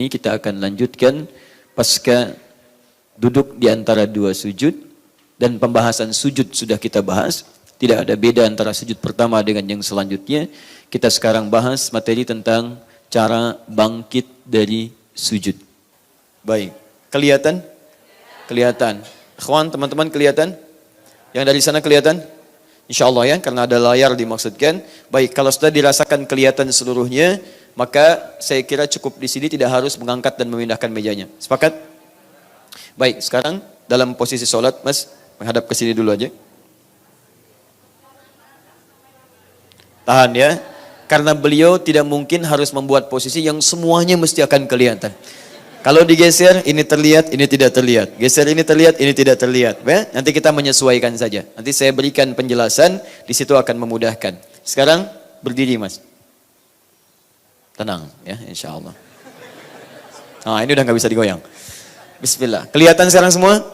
Ini kita akan lanjutkan pasca duduk di antara dua sujud, dan pembahasan sujud sudah kita bahas. Tidak ada beda antara sujud pertama dengan yang selanjutnya. Kita sekarang bahas materi tentang cara bangkit dari sujud. Baik, kelihatan? Kelihatan. Ikhwan, teman-teman kelihatan? Yang dari sana kelihatan? Insya Allah ya, karena ada layar dimaksudkan. Baik, kalau sudah dirasakan kelihatan seluruhnya, maka saya kira cukup di sini, tidak harus mengangkat dan memindahkan mejanya. Sepakat? Baik, sekarang dalam posisi sholat, Mas, menghadap ke sini dulu aja. Tahan ya, karena beliau tidak mungkin harus membuat posisi yang semuanya mesti akan kelihatan. Kalau digeser, ini terlihat, ini tidak terlihat. Geser ini terlihat, ini tidak terlihat. Ya? Nanti kita menyesuaikan saja. Nanti saya berikan penjelasan, di situ akan memudahkan. Sekarang berdiri, Mas. Tenang ya, insya Allah. Nah, ini udah nggak bisa digoyang. Bismillah. Kelihatan sekarang semua?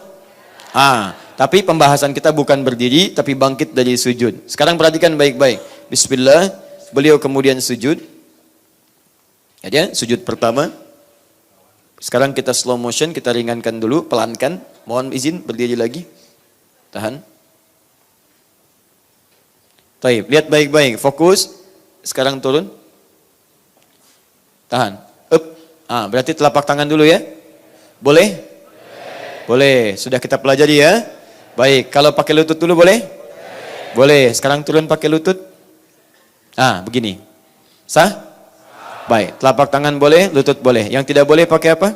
Tapi pembahasan kita bukan berdiri, tapi bangkit dari sujud. Sekarang perhatikan baik-baik. Bismillah. Beliau kemudian sujud. Ya, sujud pertama. Sekarang kita slow motion, kita ringankan dulu, pelankan. Mohon izin berdiri lagi. Tahan. Taib, lihat baik-baik, fokus. Sekarang turun. Tahan. Up. Berarti telapak tangan dulu ya. Boleh? Boleh. Sudah kita pelajari ya. Baik, kalau pakai lutut dulu boleh? Boleh. Sekarang turun pakai lutut. Begini. Sah? Baik, telapak tangan boleh, lutut boleh. Yang tidak boleh pakai apa?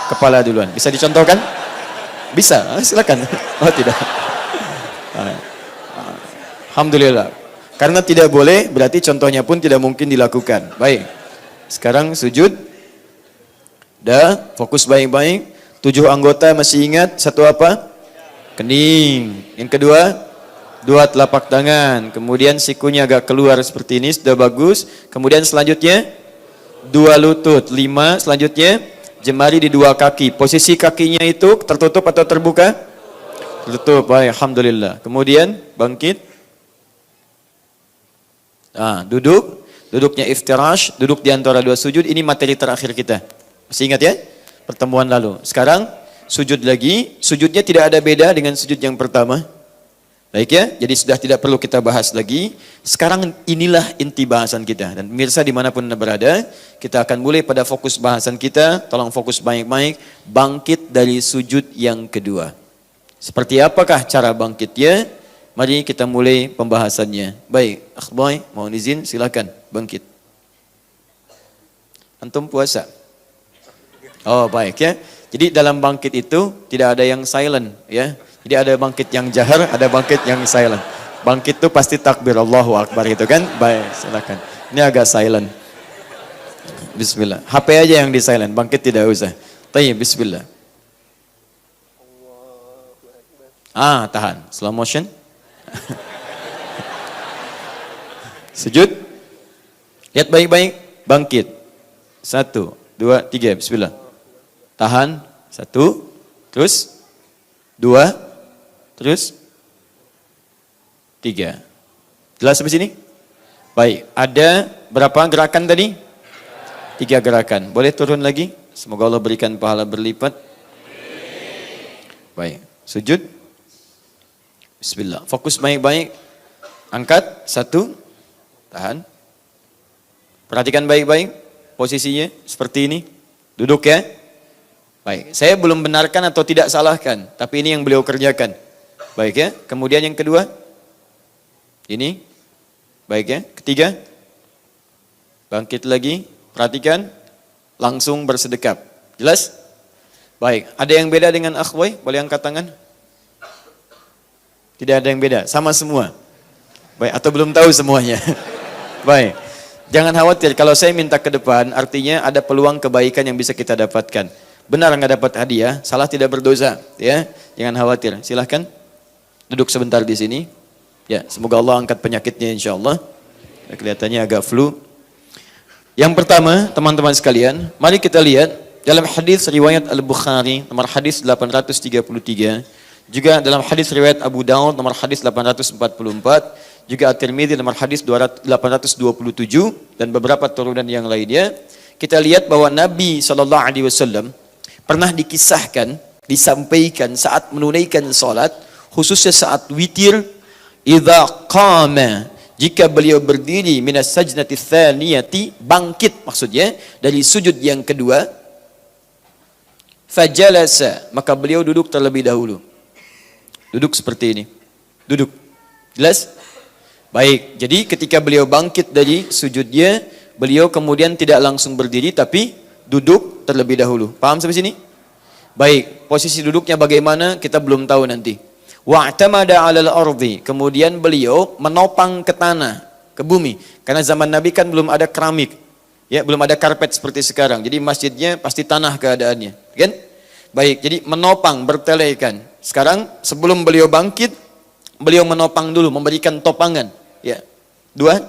Kepala duluan. Bisa dicontohkan? Bisa, silakan. Oh tidak. Alhamdulillah. Karena tidak boleh, berarti contohnya pun tidak mungkin dilakukan. Baik. Sekarang sujud. Dah, fokus baik-baik. 7 anggota masih ingat? Satu apa? Kening. Yang kedua? 2 telapak tangan, kemudian sikunya agak keluar seperti ini, sudah bagus. Kemudian selanjutnya 2 lutut, 5 selanjutnya jemari di 2 kaki. Posisi kakinya itu tertutup atau terbuka? Tertutup, baik, alhamdulillah. Kemudian bangkit. Duduknya iftirash, duduk di antara 2 sujud. Ini materi terakhir kita. Masih ingat ya? Pertemuan lalu. Sekarang sujud lagi, sujudnya tidak ada beda dengan sujud yang pertama. Baik ya, jadi sudah tidak perlu kita bahas lagi. Sekarang inilah inti bahasan kita. Dan pemirsa dimanapun Anda berada, kita akan mulai pada fokus bahasan kita. Tolong fokus baik-baik. Bangkit dari sujud yang kedua. Seperti apakah cara bangkitnya? Mari kita mulai pembahasannya. Baik, akhboy, mohon izin, silakan bangkit. Antum puasa? Oh baik ya. Jadi dalam bangkit itu tidak ada yang silent ya. Jadi ada bangkit yang jahar, ada bangkit yang silent. Bangkit itu pasti takbir Allahu Akbar itu kan? Baik, silakan. Ini agak silent. Bismillah. HP aja yang di silent, bangkit tidak usah. Tayyib, bismillah. Tahan. Slow motion. Sujud. Lihat baik-baik, bangkit. 1, 2, 3, bismillah. Tahan. 1, terus 2, terus 3. Jelas sampai sini? Baik, ada berapa gerakan tadi? 3 gerakan. Boleh turun lagi? Semoga Allah berikan pahala berlipat. Baik, sujud. Bismillah. Fokus baik-baik. Angkat 1. Tahan. Perhatikan baik-baik posisinya seperti ini. Duduk ya. Baik, saya belum benarkan atau tidak salahkan, tapi ini yang beliau kerjakan. Baik ya, kemudian yang kedua, ini, baik ya, ketiga, bangkit lagi, perhatikan, langsung bersedekap. Jelas? Baik, ada yang beda dengan akhway? Boleh angkat tangan? Tidak ada yang beda, sama semua. Baik, atau belum tahu semuanya? Baik, jangan khawatir, kalau saya minta ke depan, artinya ada peluang kebaikan yang bisa kita dapatkan. Benar nggak dapat hadiah, salah tidak berdosa, ya. Jangan khawatir. Silahkan duduk sebentar di sini. Ya, semoga Allah angkat penyakitnya insyaallah. Kelihatannya agak flu. Yang pertama, teman-teman sekalian, mari kita lihat dalam hadis riwayat Al-Bukhari nomor hadis 833, juga dalam hadis riwayat Abu Daud nomor hadis 844, juga At-Tirmidzi nomor hadis 827 dan beberapa turunan yang lainnya. kita lihat bahwa Nabi SAW pernah dikisahkan, disampaikan saat menunaikan salat, khususnya saat witir, idza qama, jika beliau berdiri minas sajdati tsaniyati, bangkit maksudnya dari sujud yang kedua, fajalasa, maka beliau duduk terlebih dahulu. Duduk seperti ini. Duduk. Jelas? Baik, jadi ketika beliau bangkit dari sujudnya, beliau kemudian tidak langsung berdiri tapi duduk terlebih dahulu. Paham sampai sini? Baik, posisi duduknya bagaimana kita belum tahu nanti. Wa'tamada 'alal ardi, kemudian beliau menopang ke tanah, ke bumi. Karena zaman Nabi kan belum ada keramik. Ya, belum ada karpet seperti sekarang. Jadi masjidnya pasti tanah keadaannya, kan? Baik, jadi menopang, bertelekan. Sekarang sebelum beliau bangkit, beliau menopang dulu, memberikan topangan. Ya. Dua,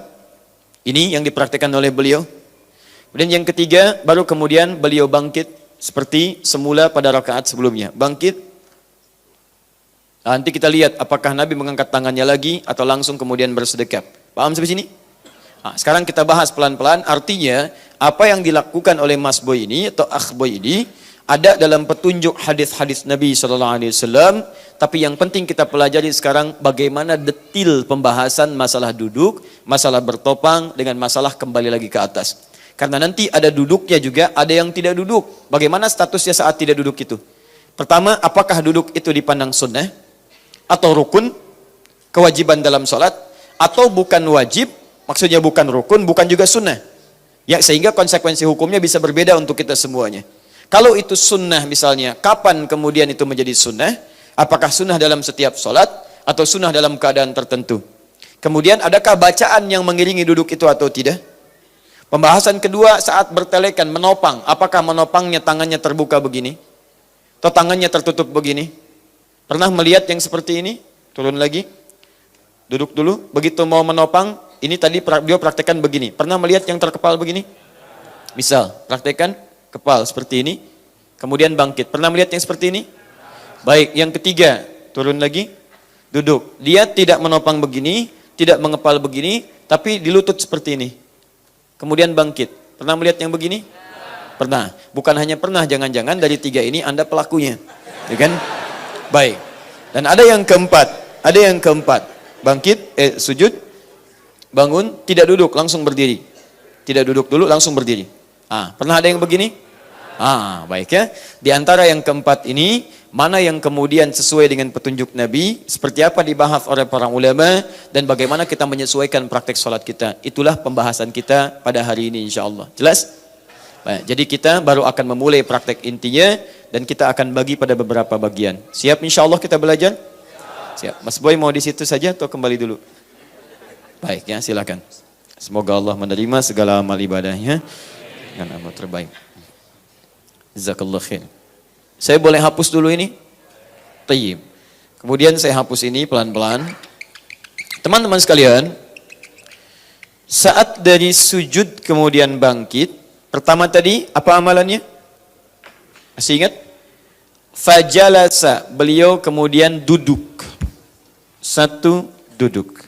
ini yang dipraktikkan oleh beliau. Kemudian yang ketiga, baru kemudian beliau bangkit seperti semula pada rakaat sebelumnya. Bangkit. Nanti kita lihat apakah Nabi mengangkat tangannya lagi atau langsung kemudian bersedekap. Paham sampai sini? Nah, sekarang kita bahas pelan-pelan. Artinya apa yang dilakukan oleh Mas Boy ini atau Akh Boy ini ada dalam petunjuk hadis-hadis Nabi SAW. Tapi yang penting kita pelajari sekarang bagaimana detil pembahasan masalah duduk, masalah bertopang dengan masalah kembali lagi ke atas. Karena nanti ada duduknya juga, ada yang tidak duduk. Bagaimana statusnya saat tidak duduk itu? Pertama, apakah duduk itu dipandang sunnah? Atau rukun, kewajiban dalam sholat, atau bukan wajib, maksudnya bukan rukun, bukan juga sunnah. Ya, sehingga konsekuensi hukumnya bisa berbeda untuk kita semuanya. Kalau itu sunnah misalnya, kapan kemudian itu menjadi sunnah? Apakah sunnah dalam setiap sholat, atau sunnah dalam keadaan tertentu? Kemudian adakah bacaan yang mengiringi duduk itu atau tidak? Pembahasan kedua saat bertelekan, menopang. Apakah menopangnya tangannya terbuka begini? Atau tangannya tertutup begini? Pernah melihat yang seperti ini? Turun lagi. Duduk dulu. Begitu mau menopang, ini tadi dia praktekkan begini. Pernah melihat yang terkepal begini? Misal, praktekkan kepal seperti ini. Kemudian bangkit. Pernah melihat yang seperti ini? Baik, yang ketiga. Turun lagi. Duduk. Dia tidak menopang begini, tidak mengepal begini, tapi di lutut seperti ini. Kemudian bangkit. Pernah melihat yang begini? Pernah. Bukan hanya pernah, jangan-jangan dari tiga ini Anda pelakunya. Ya kan? Baik. Dan ada yang keempat. Bangkit, sujud, bangun, tidak duduk, langsung berdiri. Tidak duduk dulu, langsung berdiri. Pernah ada yang begini? Baik ya. Di antara yang keempat ini, mana yang kemudian sesuai dengan petunjuk Nabi, seperti apa dibahas oleh para ulama, dan bagaimana kita menyesuaikan praktek sholat kita. Itulah pembahasan kita pada hari ini insyaAllah. Jelas? Baik, jadi kita baru akan memulai praktek intinya, dan kita akan bagi pada beberapa bagian. Siap insyaAllah kita belajar? Siap. Mas Boy mau di situ saja atau kembali dulu? Baik ya, silakan. Semoga Allah menerima segala amal ibadahnya dengan amal terbaik. Jazakallah khair. Saya boleh hapus dulu ini? Tayyib. Kemudian saya hapus ini pelan-pelan. Teman-teman sekalian, saat dari sujud kemudian bangkit, pertama tadi apa amalannya? Masih ingat? Fajalasa, beliau kemudian duduk. Satu, duduk.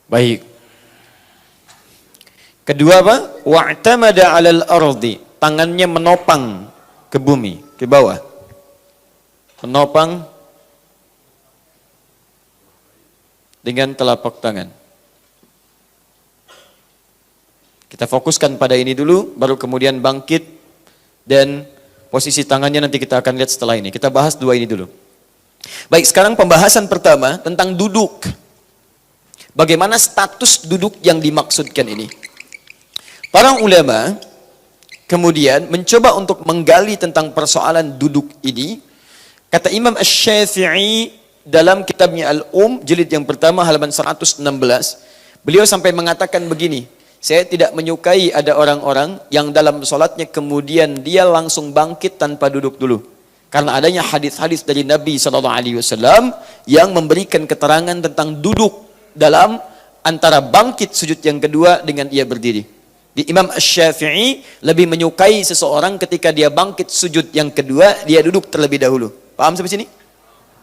Baik. Kedua apa? Wa'tamada 'alal ardi, tangannya menopang ke bumi, ke bawah. Menopang dengan telapak tangan. Kita fokuskan pada ini dulu, baru kemudian bangkit, dan posisi tangannya nanti kita akan lihat setelah ini. Kita bahas dua ini dulu. Baik, sekarang pembahasan pertama tentang duduk. Bagaimana status duduk yang dimaksudkan ini? Para ulama kemudian mencoba untuk menggali tentang persoalan duduk ini. Kata Imam Asy-Syafi'i dalam kitabnya jilid yang pertama halaman 116, beliau sampai mengatakan begini, saya tidak menyukai ada orang-orang yang dalam sholatnya kemudian dia langsung bangkit tanpa duduk dulu. Karena adanya hadis-hadis dari Nabi SAW yang memberikan keterangan tentang duduk dalam antara bangkit sujud yang kedua dengan ia berdiri. Di Imam Asy-Syafi'i lebih menyukai seseorang ketika dia bangkit sujud yang kedua, dia duduk terlebih dahulu. Paham sampai sini?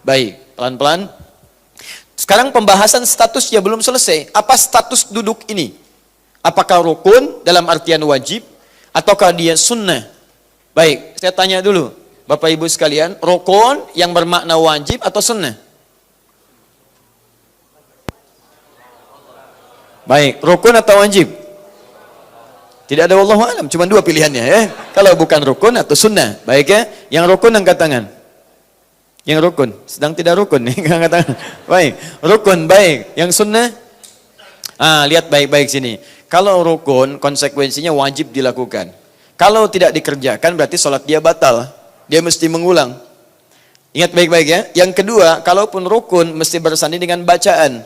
Baik, pelan-pelan. Sekarang pembahasan statusnya belum selesai. Apa status duduk ini? Apakah rukun dalam artian wajib ataukah dia sunnah? Baik, saya tanya dulu, Bapak Ibu sekalian, rukun yang bermakna wajib atau sunnah? Baik, rukun atau wajib? Tidak ada wallahu alam, cuma dua pilihannya ya. Kalau bukan rukun atau sunnah. Baik ya, yang rukun angkat tangan. Yang rukun, sedang tidak rukun nih, angkat tangan. Baik, rukun baik. Yang sunnah? Lihat baik-baik sini. Kalau rukun, konsekuensinya wajib dilakukan. Kalau tidak dikerjakan berarti sholat dia batal. Dia mesti mengulang. Ingat baik-baik ya. Yang kedua, kalaupun rukun mesti bersanding dengan bacaan.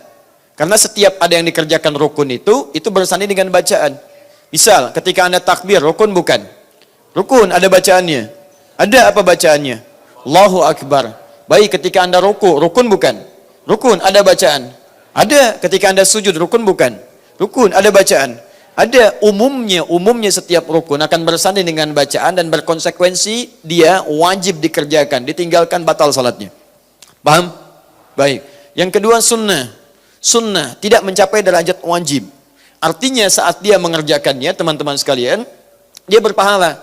Karena setiap ada yang dikerjakan rukun itu bersanding dengan bacaan. Misal, ketika Anda takbir, rukun bukan? Rukun, ada bacaannya. Ada apa bacaannya? Allahu Akbar. Baik, ketika Anda rukun bukan? Rukun, ada bacaan. Ada ketika Anda sujud, rukun bukan? Rukun, ada bacaan. Ada umumnya setiap rukun akan bersanding dengan bacaan dan berkonsekuensi dia wajib dikerjakan, ditinggalkan batal salatnya. Paham? Baik. Yang kedua sunnah. Sunnah tidak mencapai derajat wajib. Artinya saat dia mengerjakannya, teman-teman sekalian, dia berpahala.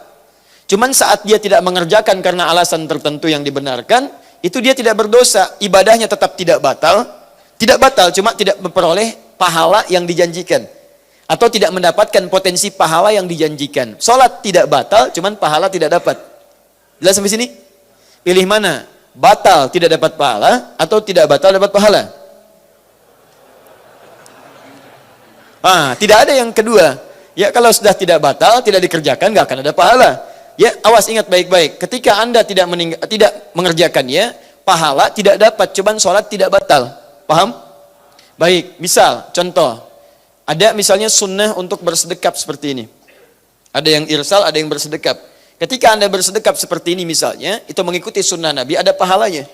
Cuman saat dia tidak mengerjakan karena alasan tertentu yang dibenarkan, itu dia tidak berdosa. Ibadahnya tetap tidak batal. Tidak batal, cuma tidak memperoleh pahala yang dijanjikan. Atau tidak mendapatkan potensi pahala yang dijanjikan. Salat tidak batal, cuman pahala tidak dapat. Jelas sampai sini? Pilih mana? Batal tidak dapat pahala atau tidak batal dapat pahala? Tidak ada yang kedua. Ya kalau sudah tidak batal, tidak dikerjakan, nggak akan ada pahala. Ya awas ingat baik-baik. Ketika Anda tidak mengerjakannya, pahala tidak dapat, cuman sholat tidak batal. Paham? Baik. Misal, contoh. Ada misalnya sunnah untuk bersedekap seperti ini. Ada yang irsal, ada yang bersedekap. Ketika Anda bersedekap seperti ini misalnya, itu mengikuti sunnah Nabi, ada pahalanya.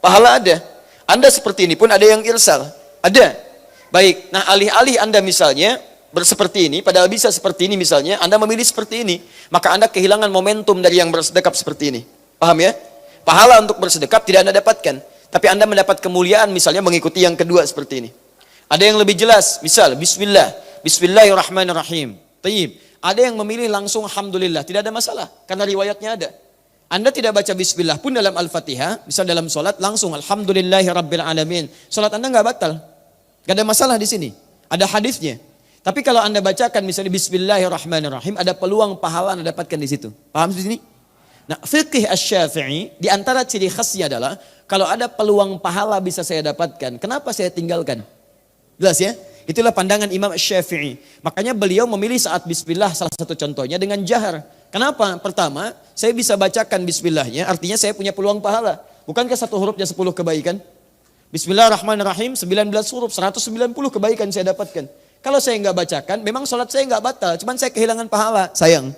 Pahala ada. Anda seperti ini pun ada yang irsal. Ada. Baik, nah alih-alih Anda misalnya berseperti ini, padahal bisa seperti ini misalnya, Anda memilih seperti ini, maka Anda kehilangan momentum dari yang bersedekap seperti ini. Paham ya? Pahala untuk bersedekap tidak Anda dapatkan, tapi Anda mendapat kemuliaan misalnya mengikuti yang kedua seperti ini. Ada yang lebih jelas, misal Bismillahirrahmanirrahim. Tayyib. Ada yang memilih langsung Alhamdulillah, tidak ada masalah, karena riwayatnya ada. Anda tidak baca Bismillah pun dalam Al-Fatihah, misal dalam sholat langsung Alhamdulillahirrabbilalamin. Sholat Anda nggak batal. Gak ada masalah di sini. Ada hadisnya. Tapi kalau Anda bacakan misalnya Bismillahirrahmanirrahim, ada peluang pahala Anda dapatkan di situ. Paham di sini? Nah, fiqh Asy-Syafi'i di antara ciri khasnya adalah kalau ada peluang pahala bisa saya dapatkan, kenapa saya tinggalkan? Jelas ya? Itulah pandangan Imam Asy-Syafi'i. Makanya beliau memilih saat bismillah salah satu contohnya dengan jahar. Kenapa? Pertama, saya bisa bacakan bismillahnya, artinya saya punya peluang pahala. Bukankah satu hurufnya 10 kebaikan? Bismillahirrahmanirrahim, 19 huruf, 190 kebaikan saya dapatkan. Kalau saya nggak bacakan, memang sholat saya nggak batal, cuman saya kehilangan pahala, sayang.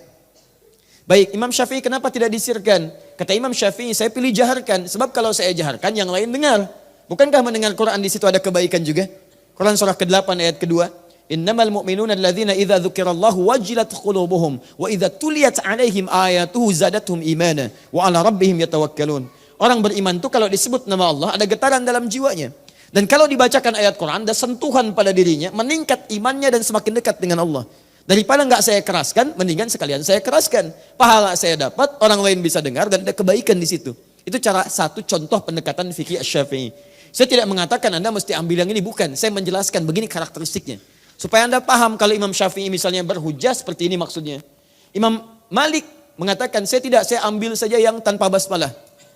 Baik, Imam Syafi'i kenapa tidak disirkan? Kata Imam Syafi'i, saya pilih jaharkan, sebab kalau saya jaharkan, yang lain dengar. Bukankah mendengar Quran di situ ada kebaikan juga? Quran surah ke-8 ayat kedua. Innamal mu'minuna alladzina idza dzukirallahu wajilat qulubuhum wa idza tuliyat 'alaihim ayatuhu zadatuhum imana wa 'ala rabbihim yatawakkalun. Orang beriman itu kalau disebut nama Allah ada getaran dalam jiwanya. Dan kalau dibacakan ayat Quran ada sentuhan pada dirinya, meningkat imannya dan semakin dekat dengan Allah. Daripada enggak saya keraskan, mendingan sekalian saya keraskan. Pahala saya dapat, orang lain bisa dengar dan ada kebaikan di situ. Itu cara satu contoh pendekatan fikih Asy-Syafi'i. Saya tidak mengatakan Anda mesti ambil yang ini, bukan. Saya menjelaskan begini karakteristiknya. Supaya Anda paham kalau Imam Syafi'i misalnya berhujjah seperti ini maksudnya. Imam Malik mengatakan saya ambil saja yang tanpa basmalah.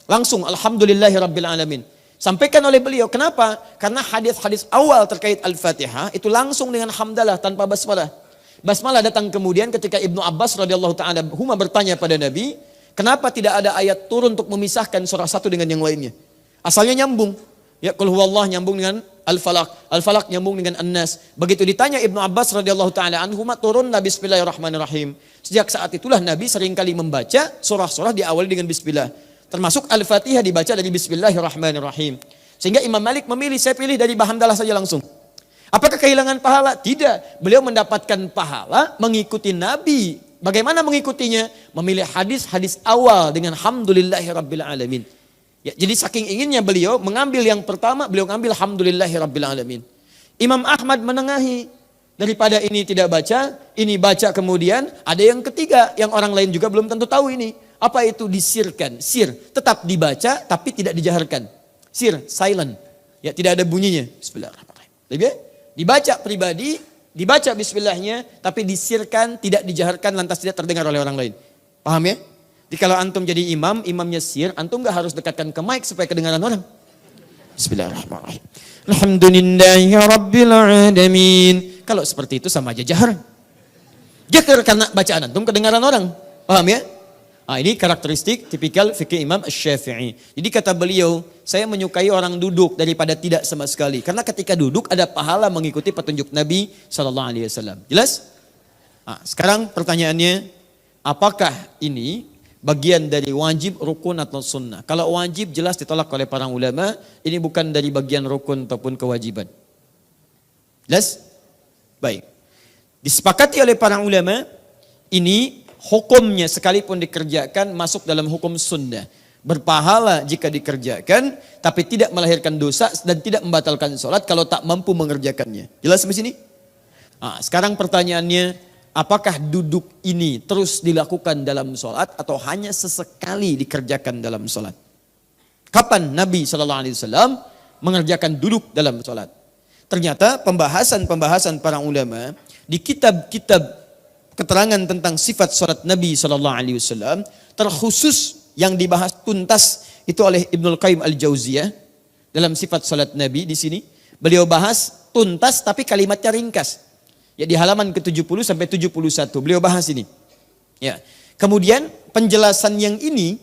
Langsung Alhamdulillahirrabbilalamin. Sampaikan oleh beliau. Kenapa? Karena hadis-hadis awal terkait Al-Fatihah itu langsung dengan hamdalah tanpa basmalah. Basmalah datang kemudian ketika Ibnu Abbas radhiyallahu taala huma bertanya pada Nabi, kenapa tidak ada ayat turun untuk memisahkan surah satu dengan yang lainnya? Asalnya nyambung. Ya, qul huwallah nyambung dengan Al-Falaq, Al-Falaq nyambung dengan An-Nas. Begitu ditanya Ibnu Abbas radhiyallahu taala anhuma turunlah Bismillahirrahmanirrahim. Sejak saat itulah Nabi seringkali membaca surah-surah diawali dengan bismillah. Termasuk Al-Fatihah dibaca dari Bismillahirrahmanirrahim. Sehingga Imam Malik memilih, saya pilih dari hamdalah saja langsung. Apakah kehilangan pahala? Tidak. Beliau mendapatkan pahala mengikuti Nabi. Bagaimana mengikutinya? Memilih hadis-hadis awal dengan Alhamdulillahirrabbilalamin. Ya, jadi saking inginnya beliau mengambil yang pertama, beliau mengambil alhamdulillahirabbil alamin. Imam Ahmad menengahi, daripada ini tidak baca, ini baca kemudian, ada yang ketiga yang orang lain juga belum tentu tahu ini. Apa itu disirkan? Sir, tetap dibaca tapi tidak dijaharkan. Sir, silent. Ya, tidak ada bunyinya. Bismillahirrahmanirrahim. Lebih ya? Dibaca pribadi, dibaca bismillahnya, tapi disirkan, tidak dijaharkan, lantas tidak terdengar oleh orang lain. Paham ya? Jadi kalau antum jadi imam, imamnya sir, antum gak harus dekatkan ke mic supaya kedengaran orang. Bismillahirrahmanirrahim. Alhamdulillahi rabbil alamin. Kalau seperti itu sama aja jahar. Jahar karena bacaan antum kedengaran orang. Paham ya? Nah, ini karakteristik tipikal fikih Imam Asy-Syafi'i. Jadi kata beliau, saya menyukai orang duduk daripada tidak sama sekali. Karena ketika duduk ada pahala mengikuti petunjuk Nabi SAW. Jelas? Nah, sekarang pertanyaannya, apakah ini bagian dari wajib, rukun atau sunnah? Kalau wajib jelas ditolak oleh para ulama, ini bukan dari bagian rukun ataupun kewajiban. Jelas? Baik. Disepakati oleh para ulama, ini hukumnya sekalipun dikerjakan masuk dalam hukum sunnah. Berpahala jika dikerjakan, tapi tidak melahirkan dosa dan tidak membatalkan sholat kalau tak mampu mengerjakannya. Jelas sampai sini? Nah, sekarang pertanyaannya, apakah duduk ini terus dilakukan dalam sholat atau hanya sesekali dikerjakan dalam sholat? Kapan Nabi SAW mengerjakan duduk dalam sholat? Ternyata pembahasan para ulama di kitab-kitab keterangan tentang sifat sholat Nabi SAW terkhusus yang dibahas tuntas itu oleh Ibnul Qayyim Al-Jauziyah dalam sifat sholat Nabi di sini. Beliau bahas tuntas tapi kalimatnya ringkas. Ya, di halaman ke-70 sampai 71 beliau bahas ini. Ya. Kemudian penjelasan yang ini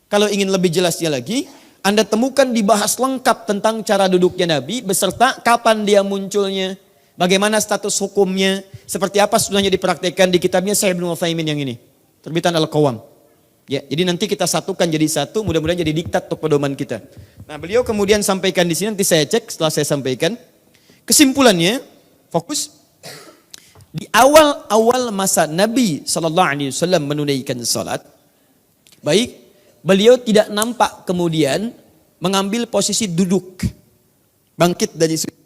kalau ingin lebih jelasnya lagi, Anda temukan dibahas lengkap tentang cara duduknya Nabi beserta kapan dia munculnya, bagaimana status hukumnya, seperti apa sebenarnya dipraktekkan di kitabnya Syekh Ibnu Utsaimin yang ini, terbitan Al-Qawam. Ya, jadi nanti kita satukan jadi satu, mudah-mudahan jadi diktat untuk pedoman kita. Nah, beliau kemudian sampaikan di sini, nanti saya cek setelah saya sampaikan. Kesimpulannya, fokus. Di awal-awal masa Nabi SAW menunaikan salat, baik, beliau tidak nampak kemudian mengambil posisi duduk, bangkit dari sujud.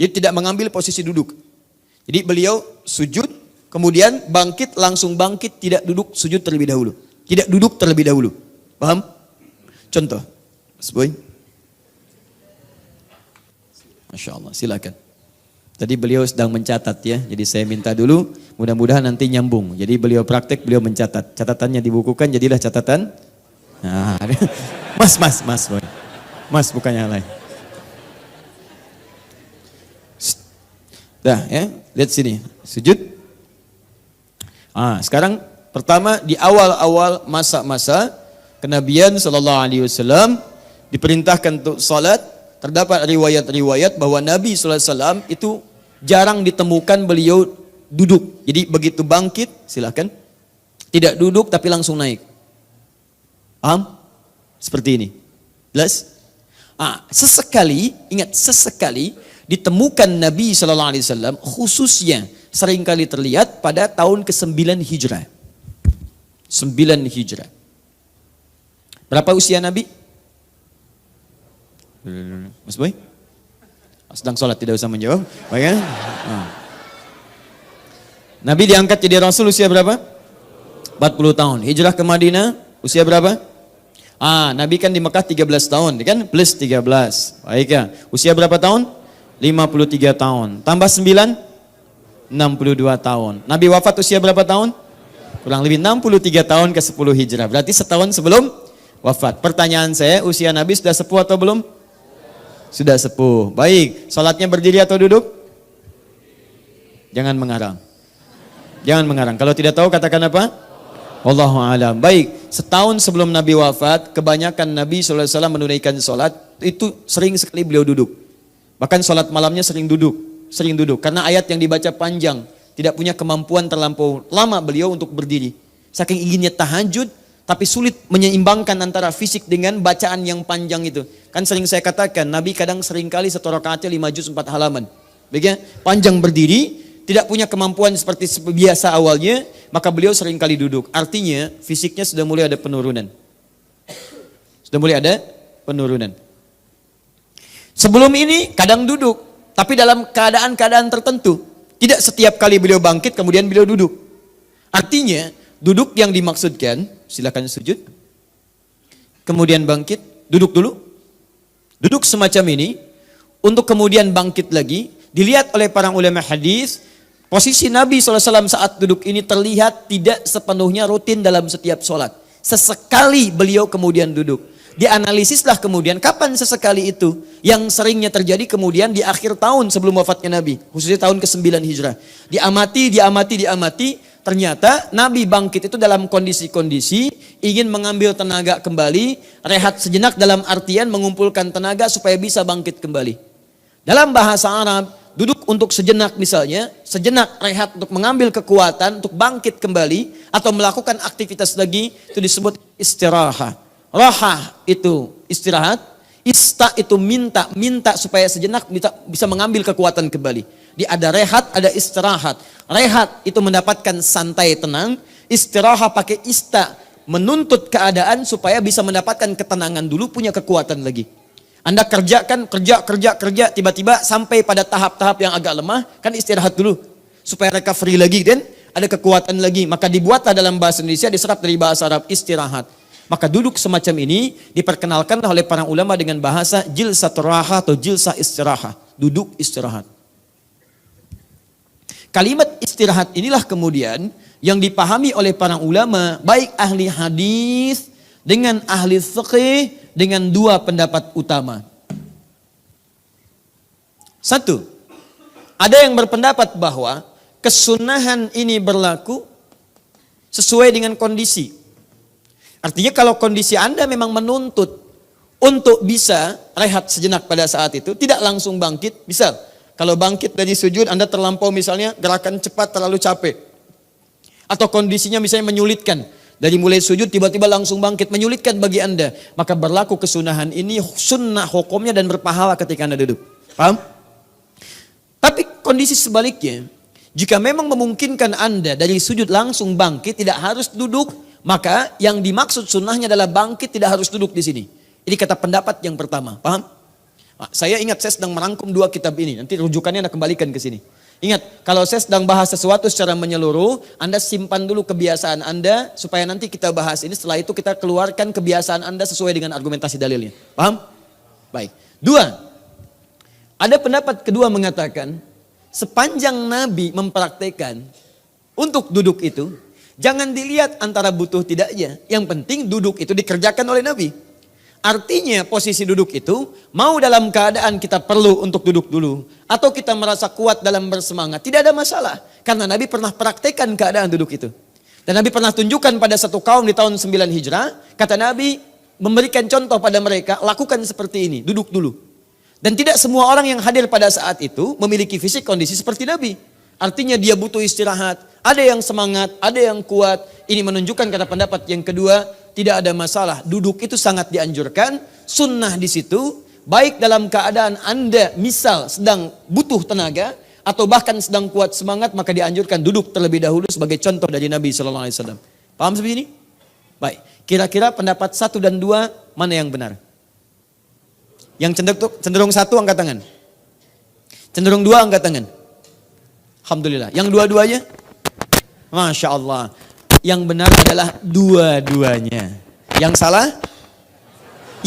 Jadi tidak mengambil posisi duduk. Jadi beliau sujud, kemudian bangkit, langsung bangkit, tidak duduk, sujud terlebih dahulu. Tidak duduk terlebih dahulu. Paham? Contoh. Mas Boy. Masya Allah, silakan. Tadi beliau sedang mencatat ya, jadi saya minta dulu, mudah-mudahan nanti nyambung. Jadi beliau praktek, beliau mencatat. Catatannya dibukukan, jadilah catatan. Nah, Mas Boy. Mas bukan yang lain. Dah ya, lihat sini, sujud. Sekarang pertama di awal-awal masa-masa kenabian sallallahu alaihi wasallam diperintahkan untuk salat, terdapat riwayat-riwayat bahwa Nabi sallallahu alaihi wasallam itu jarang ditemukan beliau duduk. Jadi begitu bangkit, silakan. Tidak duduk tapi langsung naik. Paham? Seperti ini. Jelas? Sesekali, ingat sesekali ditemukan Nabi SAW khususnya seringkali terlihat pada tahun ke-9 Hijrah. 9 Hijrah. Berapa usia Nabi? Mas Boy? Sedang sholat, tidak usah menjawab. Baik, Nabi diangkat jadi Rasul usia berapa? 40 tahun. Hijrah ke Madinah usia berapa? Nabi kan di Mekah 13 tahun, kan? Plus 13. Baik ya. Usia berapa tahun? 53 tahun. Tambah 9? 62 tahun. Nabi wafat usia berapa tahun? Kurang lebih 63 tahun ke 10 Hijrah. Berarti setahun sebelum wafat. Pertanyaan saya, usia Nabi sudah sepuh atau belum? Sudah sepuh. Baik, salatnya berdiri atau duduk? Jangan mengarang. Jangan mengarang. Kalau tidak tahu katakan apa? Wallahu a'lam. Baik, setahun sebelum Nabi wafat, kebanyakan Nabi SAW menunaikan salat, itu sering sekali beliau duduk. Bahkan salat malamnya sering duduk. Karena ayat yang dibaca panjang, tidak punya kemampuan terlampau lama beliau untuk berdiri. Saking inginnya tahajud, tapi sulit menyeimbangkan antara fisik dengan bacaan yang panjang itu. Kan sering saya katakan, Nabi kadang seringkali satu rakaatnya 5 juz 4 halaman. Baiknya, panjang berdiri, tidak punya kemampuan seperti biasa awalnya, maka beliau seringkali duduk. Artinya, fisiknya sudah mulai ada penurunan. Sudah mulai ada penurunan. Sebelum ini kadang duduk, tapi dalam keadaan-keadaan tertentu. Tidak setiap kali beliau bangkit kemudian beliau duduk. Artinya duduk yang dimaksudkan, silakan sujud, kemudian bangkit, duduk dulu. Duduk semacam ini, untuk kemudian bangkit lagi, dilihat oleh para ulama hadis, posisi Nabi SAW saat duduk ini terlihat tidak sepenuhnya rutin dalam setiap sholat. Sesekali beliau kemudian duduk. Dianalisislah kemudian kapan sesekali itu yang seringnya terjadi kemudian di akhir tahun sebelum wafatnya Nabi, khususnya tahun ke-9 Hijrah. Diamati, ternyata Nabi bangkit itu dalam kondisi-kondisi ingin mengambil tenaga kembali, rehat sejenak dalam artian mengumpulkan tenaga supaya bisa bangkit kembali. Dalam bahasa Arab, duduk untuk sejenak misalnya, sejenak rehat untuk mengambil kekuatan, untuk bangkit kembali, atau melakukan aktivitas lagi, itu disebut istirahat. Rahah itu istirahat, ista itu minta supaya sejenak bisa mengambil kekuatan kembali. Ada rehat, ada istirahat. Rehat itu mendapatkan santai tenang, istirahat pakai ista, menuntut keadaan supaya bisa mendapatkan ketenangan dulu, punya kekuatan lagi. Anda kerja, tiba-tiba sampai pada tahap-tahap yang agak lemah, kan istirahat dulu. Supaya recovery lagi dan ada kekuatan lagi. Maka dibuatlah dalam bahasa Indonesia, diserap dari bahasa Arab, istirahat. Maka duduk semacam ini diperkenalkan oleh para ulama dengan bahasa jilsatur raha atau jilsah istirahat. Duduk istirahat. Kalimat istirahat inilah kemudian yang dipahami oleh para ulama, baik ahli hadis dengan ahli fiqih, dengan dua pendapat utama. Satu, ada yang berpendapat bahwa kesunahan ini berlaku sesuai dengan kondisi. Artinya kalau kondisi Anda memang menuntut untuk bisa rehat sejenak pada saat itu, tidak langsung bangkit. Misal, kalau bangkit dari sujud Anda terlampau misalnya, gerakan cepat terlalu capek. Atau kondisinya misalnya menyulitkan. Dari mulai sujud tiba-tiba langsung bangkit, menyulitkan bagi Anda. Maka berlaku kesunahan ini, sunnah hukumnya dan berpahala ketika Anda duduk. Paham? Tapi kondisi sebaliknya, jika memang memungkinkan Anda dari sujud langsung bangkit, tidak harus duduk, maka yang dimaksud sunnahnya adalah bangkit, tidak harus duduk di sini. Ini kata pendapat yang pertama, paham? Saya ingat saya sedang merangkum dua kitab ini, nanti rujukannya Anda kembalikan ke sini. Ingat, kalau saya sedang bahas sesuatu secara menyeluruh, Anda simpan dulu kebiasaan Anda, supaya nanti kita bahas ini, setelah itu kita keluarkan kebiasaan Anda sesuai dengan argumentasi dalilnya. Paham? Baik. Dua, ada pendapat kedua mengatakan, sepanjang Nabi mempraktekkan untuk duduk itu, jangan dilihat antara butuh tidaknya. Yang penting duduk itu dikerjakan oleh Nabi. Artinya posisi duduk itu, mau dalam keadaan kita perlu untuk duduk dulu, atau kita merasa kuat dalam bersemangat, tidak ada masalah. Karena Nabi pernah praktekkan keadaan duduk itu. Dan Nabi pernah tunjukkan pada satu kaum di tahun 9 Hijrah, kata Nabi memberikan contoh pada mereka, lakukan seperti ini, duduk dulu. Dan tidak semua orang yang hadir pada saat itu memiliki fisik kondisi seperti Nabi. Artinya dia butuh istirahat, ada yang semangat, ada yang kuat. Ini menunjukkan kata pendapat yang kedua, tidak ada masalah. Duduk itu sangat dianjurkan, sunnah di situ, baik dalam keadaan Anda misal sedang butuh tenaga, atau bahkan sedang kuat semangat, maka dianjurkan duduk terlebih dahulu sebagai contoh dari Nabi SAW. Paham seperti ini? Baik, kira-kira pendapat 1 dan 2 mana yang benar? Yang cenderung 1 angkat tangan. Cenderung 2 angkat tangan. Alhamdulillah. Yang dua-duanya? Masya Allah. Yang benar adalah dua-duanya. Yang salah?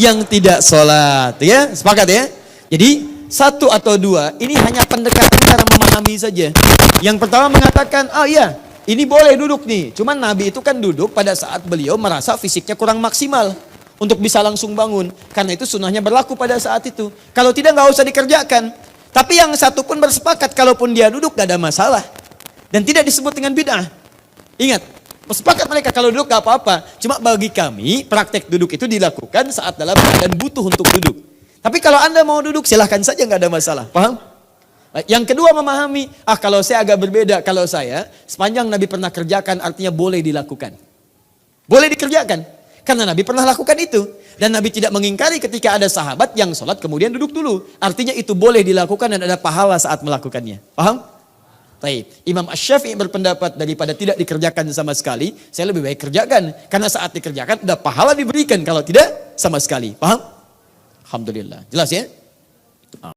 Yang tidak sholat. Ya, sepakat ya? Jadi 1 atau 2 ini hanya pendekatan cara memahami saja. Yang pertama mengatakan, oh iya, ini boleh duduk nih. Cuman Nabi itu kan duduk pada saat beliau merasa fisiknya kurang maksimal untuk bisa langsung bangun. Karena itu sunnahnya berlaku pada saat itu. Kalau tidak, nggak usah dikerjakan. Tapi yang satu pun bersepakat, kalaupun dia duduk gak ada masalah. Dan tidak disebut dengan bid'ah. Ingat, bersepakat mereka kalau duduk gak apa-apa. Cuma bagi kami, praktek duduk itu dilakukan saat dalam keadaan butuh untuk duduk. Tapi kalau Anda mau duduk, silahkan saja gak ada masalah. Paham? Yang kedua memahami, kalau saya agak berbeda. Kalau saya, sepanjang Nabi pernah kerjakan, artinya boleh dilakukan. Boleh dikerjakan. Karena Nabi pernah lakukan itu. Dan Nabi tidak mengingkari ketika ada sahabat yang sholat kemudian duduk dulu. Artinya itu boleh dilakukan dan ada pahala saat melakukannya. Paham? Baik. Imam Asy-Syafi'i berpendapat daripada tidak dikerjakan sama sekali, saya lebih baik kerjakan. Karena saat dikerjakan ada pahala diberikan. Kalau tidak, sama sekali. Paham? Alhamdulillah. Jelas ya?